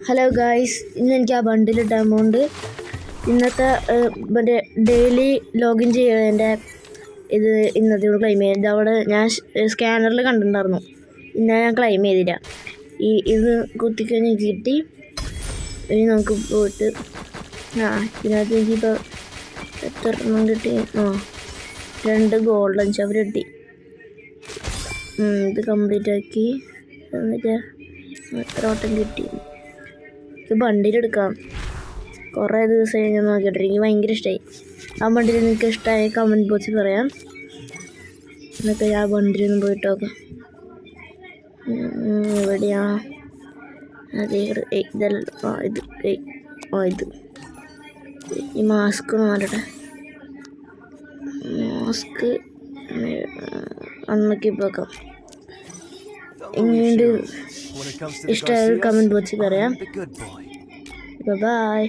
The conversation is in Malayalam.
ഹലോ ഗായ്സ്, ഇന്ന് എനിക്ക് ആ ബണ്ടിലിട്ട എമൗണ്ട് ഇന്നത്തെ മറ്റേ ഡെയിലി ലോഗിൻ ചെയ്യുന്നതിൻ്റെ ഇത് ഇന്നത്തോട് ക്ലെയിം ചെയ്ത് അവിടെ ഞാൻ സ്കാനറിൽ കണ്ടിട്ടുണ്ടായിരുന്നു. ഇന്നലെ ഞാൻ ക്ലെയിം ചെയ്തില്ല. ഇത് കുത്തിക്കഴിഞ്ഞ് കിട്ടി. ഇനി നമുക്ക് പോയിട്ട് ഇതിനകത്ത് എനിക്കിപ്പോൾ എത്ര എണ്ണം കിട്ടി? 2 ഗോൾഡൻ ചവർ കിട്ടി. ഇത് കംപ്ലീറ്റ് ആക്കി. എന്നിട്ട് എത്ര ഓട്ടം കിട്ടി? ഇത് ബണ്ടിലെടുക്കാം. കുറേ ദിവസമായി ഞാൻ നോക്കിയിട്ട് എനിക്ക് ഭയങ്കര ഇഷ്ടമായി. ആ ബണ്ടിൽ നിങ്ങൾക്ക് ഇഷ്ടമായ കമൻറ്റ് ബോക്സിൽ പറയാം. എന്നൊക്കെ ആ ബണ്ടിലൊന്നും പോയിട്ട് നോക്കാം. എവിടെയാ? അതെ, ഇതല്ല. ഇത് ഈ മാസ്ക് മാറട്ടെ. മാസ്ക് അന്നൊക്കെ പോക്കാം. ഇങ്ങോട്ട് ഇഷ്ടമായ കമൻറ്റ് ബോക്സിൽ പറയാം. ബൈ.